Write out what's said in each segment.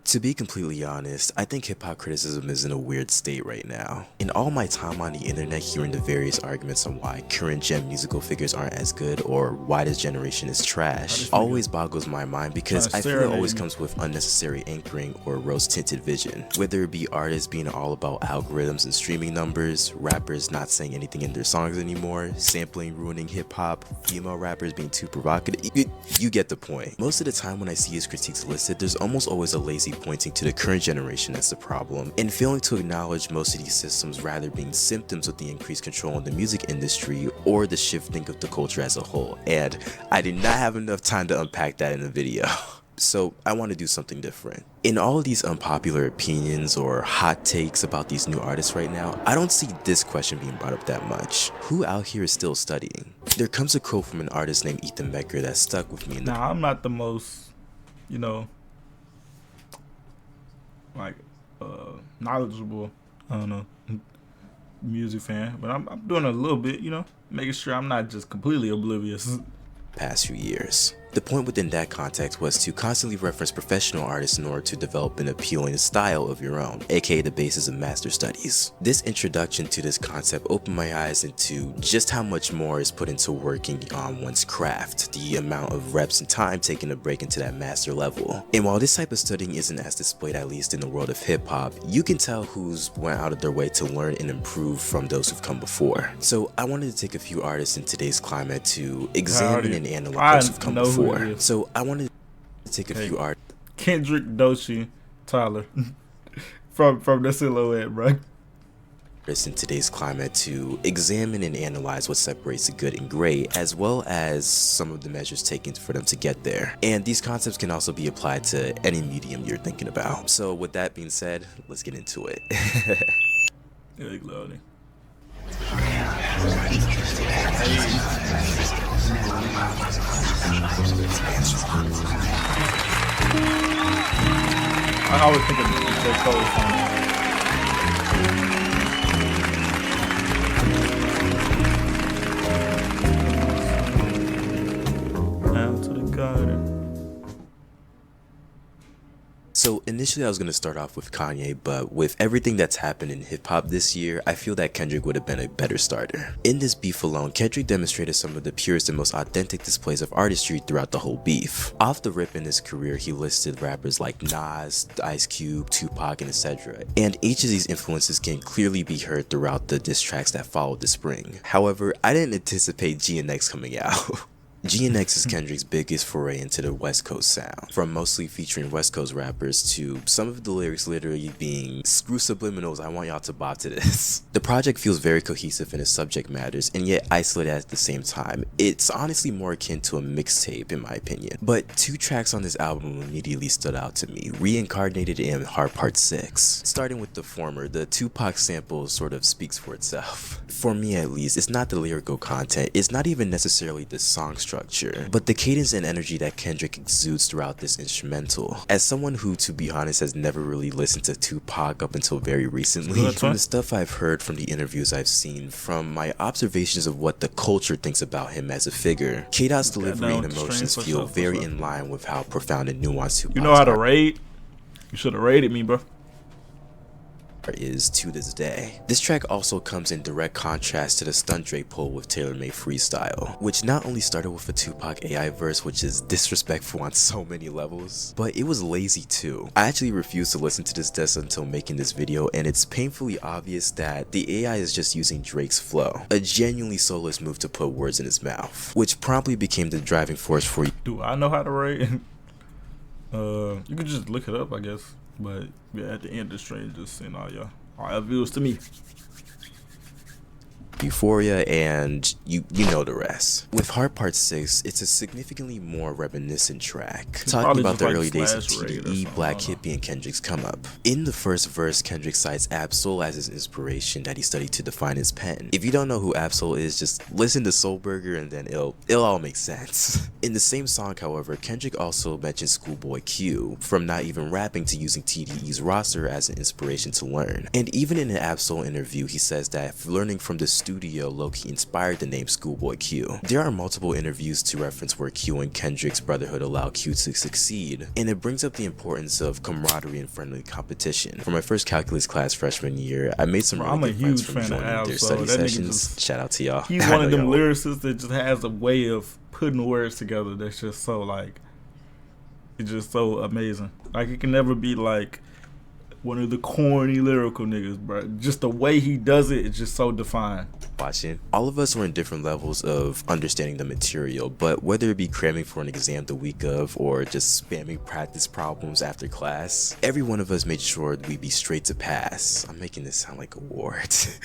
To be completely honest, I think hip-hop criticism is in a weird state right now. In all my time on the internet hearing the various arguments on why current gen musical figures aren't as good or why this generation is trash, always boggles my mind because I feel it always comes with unnecessary anchoring or rose-tinted vision. Whether it be artists being all about algorithms and streaming numbers, rappers not saying anything in their songs anymore, sampling ruining hip-hop, female rappers being too provocative, you get the point. Most of the time when I see his critiques listed, there's almost always a lazy pointing to the current generation as the problem, and failing to acknowledge most of these systems rather being symptoms of the increased control in the music industry or the shifting of the culture as a whole. And I did not have enough time to unpack that in the video. So I want to do something different. In all of these unpopular opinions or hot takes about these new artists right now, I don't see this question being brought up that much. Who out here is still studying? There comes a quote from an artist named Ethan Becker that stuck with me. Now, I'm not the most, like knowledgeable, I don't know, music fan, but I'm doing a little bit, making sure I'm not just completely oblivious. Past few years. The point within that context was to constantly reference professional artists in order to develop an appealing style of your own, aka the basis of master studies. This introduction to this concept opened my eyes into just how much more is put into working on one's craft, the amount of reps and time taken to break into that master level. And while this type of studying isn't as displayed, at least in the world of hip hop, you can tell who's went out of their way to learn and improve from those who've come before. So I wanted to take a few artists in today's climate to examine and analyze those who've come before. So I wanted to take a few artists. Kendrick, Doechii, Tyler, from the Silhouette, bro. In today's climate to examine and analyze what separates the good and great, as well as some of the measures taken for them to get there. And these concepts can also be applied to any medium you're thinking about. So with that being said, let's get into it. I always think of J. Cole song. Down to the garden. So initially I was going to start off with Kanye, but with everything that's happened in hip hop this year, I feel that Kendrick would have been a better starter. In this beef alone, Kendrick demonstrated some of the purest and most authentic displays of artistry throughout the whole beef. Off the rip in his career, he listed rappers like Nas, Ice Cube, Tupac, and etc. And each of these influences can clearly be heard throughout the diss tracks that followed the spring. However, I didn't anticipate GNX coming out. GNX is Kendrick's biggest foray into the West Coast sound, from mostly featuring West Coast rappers to some of the lyrics literally being screw subliminals, I want y'all to bop to this. The project feels very cohesive in its subject matters and yet isolated at the same time. It's honestly more akin to a mixtape in my opinion. But two tracks on this album immediately stood out to me, Reincarnated and Heart Part 6. Starting with the former, the Tupac sample sort of speaks for itself. For me at least, it's not the lyrical content, it's not even necessarily the song structure, but the cadence and energy that Kendrick exudes throughout this instrumental. As someone who, to be honest, has never really listened to Tupac up until very recently, from the stuff I've heard, from the interviews I've seen, from my observations of what the culture thinks about him as a figure, K-Dot's delivery and emotions feel very in line with how profound and nuanced Tupac You know how to rate? You should have rated me, bro. Is to this day. This track also comes in direct contrast to the Stunt Drake pull with Taylor Made Freestyle, which not only started with a Tupac AI verse, which is disrespectful on so many levels, but it was lazy too. I actually refused to listen to this diss until making this video, and it's painfully obvious that the AI is just using Drake's flow, a genuinely soulless move to put words in his mouth, which promptly became the driving force for Do I know how to rate? You could just look it up, I guess. But yeah, at the end of the stream, just send all your views to me. Euphoria, and you know the rest. With Heart Part 6, it's a significantly more reminiscent track, talking about the early days of TDE, Black Hippie, and Kendrick's come up. In the first verse, Kendrick cites Ab-Soul as his inspiration that he studied to define his pen. If you don't know who Ab-Soul is, just listen to Soulburger and then it'll all make sense. In the same song, however, Kendrick also mentions Schoolboy Q, from not even rapping to using TDE's roster as an inspiration to learn. And even in an Ab-Soul interview, he says that learning from the studio low-key inspired the name Schoolboy Q. There are multiple interviews to reference where Q and Kendrick's brotherhood allowed Q to succeed, and it brings up the importance of camaraderie and friendly competition. For my first calculus class freshman year, I made some really good friends from joining their study sessions. Shout out to y'all. He's one of them lyricists that just has a way of putting words together that's just so like, it's just so amazing. Like, it can never be like one of the corny lyrical niggas, bro. Just the way he does it is just so defined. Watching. All of us were in different levels of understanding the material, but whether it be cramming for an exam the week of or just spamming practice problems after class, every one of us made sure we'd be straight to pass. I'm making this sound like awards.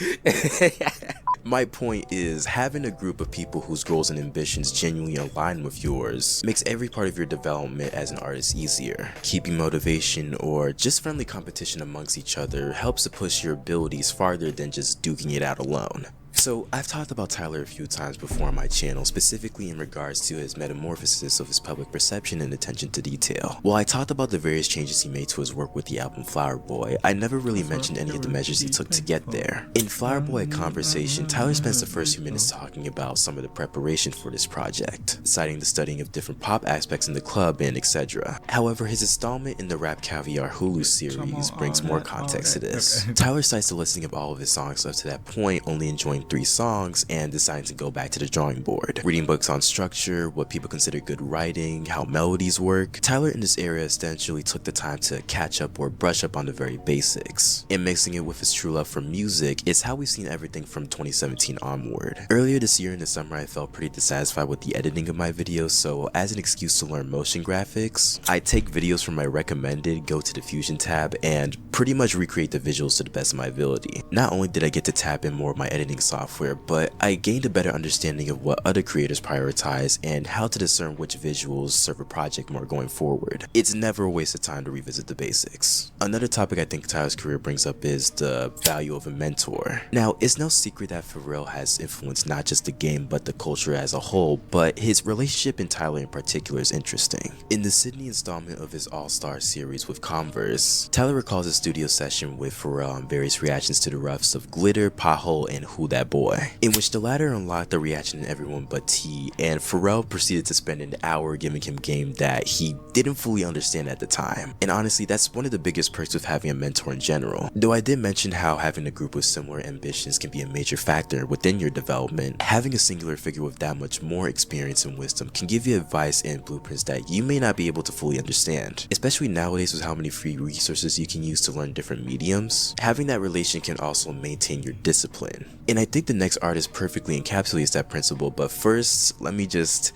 My point is, having a group of people whose goals and ambitions genuinely align with yours makes every part of your development as an artist easier. Keeping motivation or just friendly competition amongst each other helps to push your abilities farther than just duking it out alone. So, I've talked about Tyler a few times before on my channel, specifically in regards to his metamorphosis of his public perception and attention to detail. While I talked about the various changes he made to his work with the album Flower Boy, I never really mentioned any of the measures he took to get there. In Flower Boy Conversation, Tyler spends the first few minutes talking about some of the preparation for this project, citing the studying of different pop aspects in the club and etc. However, his installment in the Rap Caviar Hulu series brings more context to this. Tyler cites the listing of all of his songs up to that point, only enjoying 3 songs and deciding to go back to the drawing board. Reading books on structure, what people consider good writing, how melodies work. Tyler in this area essentially took the time to catch up or brush up on the very basics. And mixing it with his true love for music is how we've seen everything from 2017 onward. Earlier this year in the summer, I felt pretty dissatisfied with the editing of my videos, so as an excuse to learn motion graphics, I take videos from my recommended, go to the Fusion tab, and pretty much recreate the visuals to the best of my ability. Not only did I get to tap in more of my editing software, but I gained a better understanding of what other creators prioritize and how to discern which visuals serve a project more going forward. It's never a waste of time to revisit the basics. Another topic I think Tyler's career brings up is the value of a mentor. Now, it's no secret that Pharrell has influenced not just the game but the culture as a whole, but his relationship in Tyler in particular is interesting. In the Sydney installment of his All-Star series with Converse, Tyler recalls a studio session with Pharrell on various reactions to the roughs of Glitter, Pothole, and Who That Boy, in which the latter unlocked the reaction in everyone but T, and Pharrell proceeded to spend an hour giving him game that he didn't fully understand at the time. And honestly, that's one of the biggest perks of having a mentor in general. Though I did mention how having a group with similar ambitions can be a major factor within your development, having a singular figure with that much more experience and wisdom can give you advice and blueprints that you may not be able to fully understand. Especially nowadays with how many free resources you can use to learn different mediums, having that relation can also maintain your discipline. And I think the next artist perfectly encapsulates that principle, but first, let me take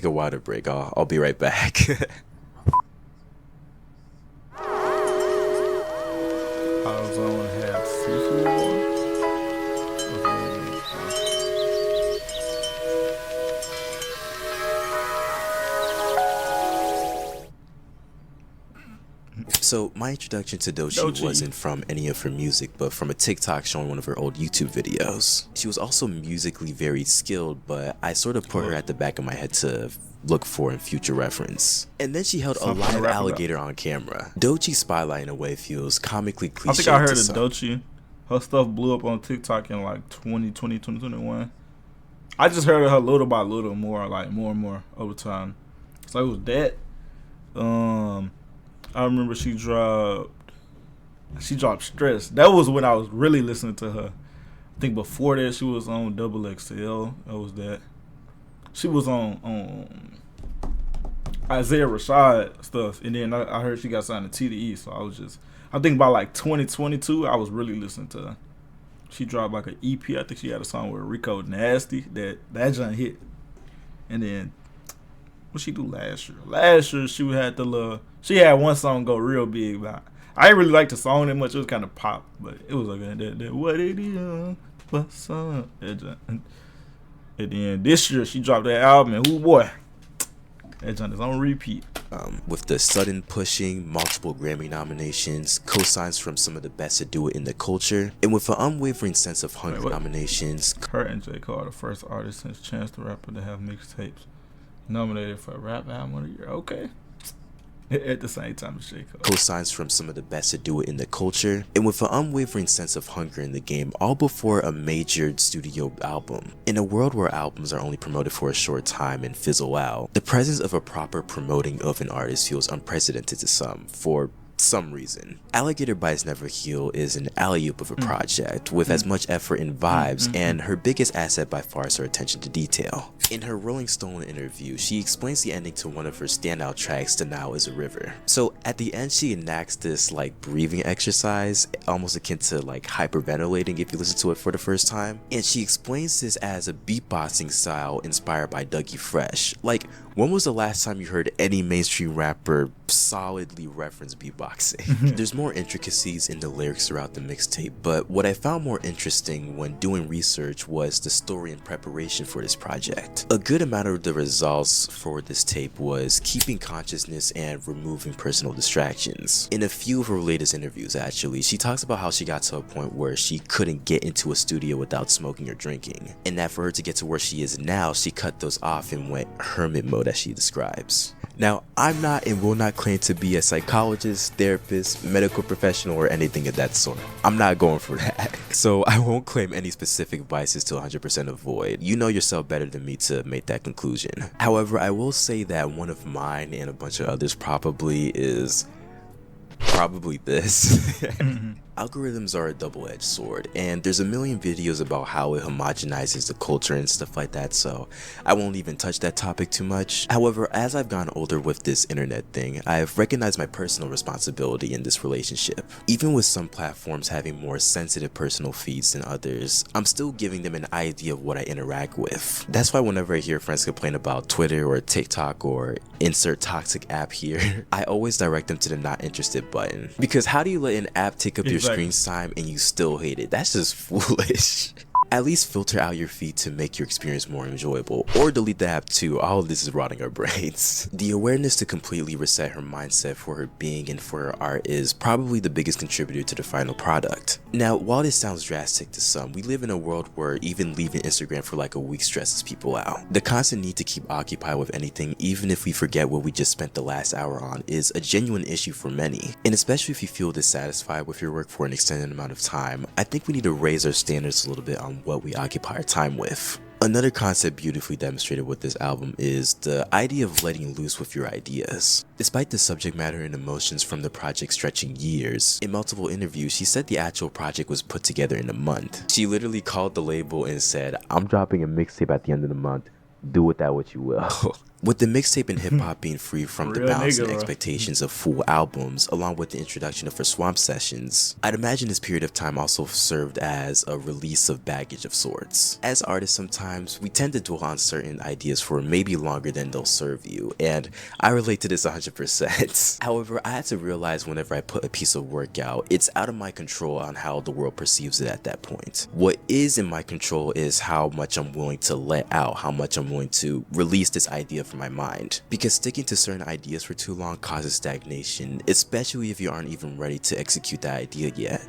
a water break. I'll be right back. So my introduction to Doechii wasn't from any of her music, but from a TikTok showing one of her old YouTube videos. She was also musically very skilled, but I sort of put her at the back of my head to look for in future reference. And then she held a live alligator on camera. Doechii's spotlight in a way feels comically cliche. I think I heard of Doechii. Her stuff blew up on TikTok in like 2020, 2021. I just heard of her little by little, more and more over time. So it was that. I remember she dropped Stress. That was when I was really listening to her. I think before that she was on Double XL. That was that. She was on Isaiah Rashad stuff, and then I heard she got signed to TDE. So I think by like 2022, I was really listening to her. She dropped like an EP. I think she had a song with Rico Nasty. That joint hit. And then what she do last year? Last year she had one song go real big, but I didn't really like the song that much. It was kind of pop, but it was like that what it is, what's up? And then this year she dropped that album, and whoo boy, that joint is on repeat. With the sudden pushing, multiple Grammy nominations, cosigns from some of the best to do it in the culture, and with an unwavering sense of hunger nominations. Her and J. Cole are the first artists since Chance the Rapper to have mixtapes nominated for Rap Album of the Year. Okay. at the same time as J. Cole. Co-signs from some of the best to do it in the culture, and with an unwavering sense of hunger in the game, all before a major studio album. In a world where albums are only promoted for a short time and fizzle out, the presence of a proper promoting of an artist feels unprecedented to some, for some reason. Alligator Bites Never Heal is an alley-oop of a project with as much effort and vibes, and her biggest asset by far is her attention to detail. In her Rolling Stone interview, she explains the ending to one of her standout tracks, "The Nile is a River." So at the end, she enacts this like breathing exercise, almost akin to like hyperventilating if you listen to it for the first time. And she explains this as a beatboxing style inspired by Dougie Fresh. Like, when was the last time you heard any mainstream rapper solidly reference beatboxing? There's more intricacies in the lyrics throughout the mixtape, but what I found more interesting when doing research was the story and preparation for this project. A good amount of the results for this tape was keeping consciousness and removing personal distractions. In a few of her latest interviews, actually, she talks about how she got to a point where she couldn't get into a studio without smoking or drinking, and that for her to get to where she is now, she cut those off and went hermit mode, as she describes. Now, I'm not and will not claim to be a psychologist, therapist, medical professional, or anything of that sort. I'm not going for that. So I won't claim any specific vices to 100% avoid. You know yourself better than me to make that conclusion. However, I will say that one of mine and a bunch of others probably this. Algorithms are a double-edged sword, and there's a million videos about how it homogenizes the culture and stuff like that, so I won't even touch that topic too much. However, as I've gotten older with this internet thing, I've recognized my personal responsibility in this relationship. Even with some platforms having more sensitive personal feeds than others, I'm still giving them an idea of what I interact with. That's why whenever I hear friends complain about Twitter or TikTok or insert toxic app here, I always direct them to the not interested button. Because how do you let an app take up your screen time and you still hate it? That's just foolish. At least filter out your feed to make your experience more enjoyable, or delete the app too. All of this is rotting our brains. The awareness to completely reset her mindset for her being and for her art is probably the biggest contributor to the final product. Now, while this sounds drastic to some, we live in a world where even leaving Instagram for like a week stresses people out. The constant need to keep occupied with anything, even if we forget what we just spent the last hour on, is a genuine issue for many. And especially if you feel dissatisfied with your work for an extended amount of time, I think we need to raise our standards a little bit on what we occupy our time with. Another concept beautifully demonstrated with this album is the idea of letting loose with your ideas. Despite the subject matter and emotions from the project stretching years, in multiple interviews she said the actual project was put together in a month. She literally called the label and said, "I'm dropping a mixtape at the end of the month. Do with that what you will." With the mixtape and hip-hop being free from the balance and expectations of full albums, along with the introduction of her Swamp sessions, I'd imagine this period of time also served as a release of baggage of sorts. As artists, sometimes we tend to dwell on certain ideas for maybe longer than they'll serve you, and I relate to this 100%. However, I had to realize whenever I put a piece of work out, it's out of my control on how the world perceives it at that point. What is in my control is how much I'm willing to let out, how much I'm willing to release this idea from my mind, because sticking to certain ideas for too long causes stagnation, especially if you aren't even ready to execute that idea yet.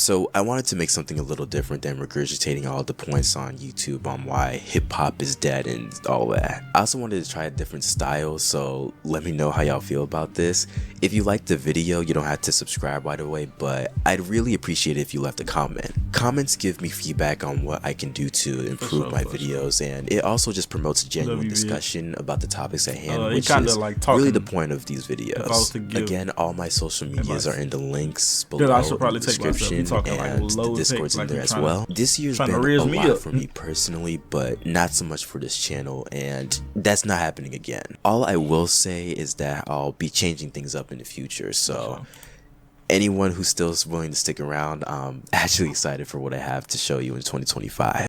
So I wanted to make something a little different than regurgitating all the points on YouTube on why hip-hop is dead and all that. I also wanted to try a different style, so let me know how y'all feel about this. If you liked the video, you don't have to subscribe right away, but I'd really appreciate it if you left a comment. Comments give me feedback on what I can do to improve my videos, and it also just promotes a genuine discussion about the topics at hand, which is like really the point of these videos. Again, all my social medias are in the links below in the description. And the Discord's in there as well. This year's been a lot for me personally, but not so much for this channel, and that's not happening again. All I will say is that I'll be changing things up in the future, so anyone who's still willing to stick around, I'm actually excited for what I have to show you in 2025.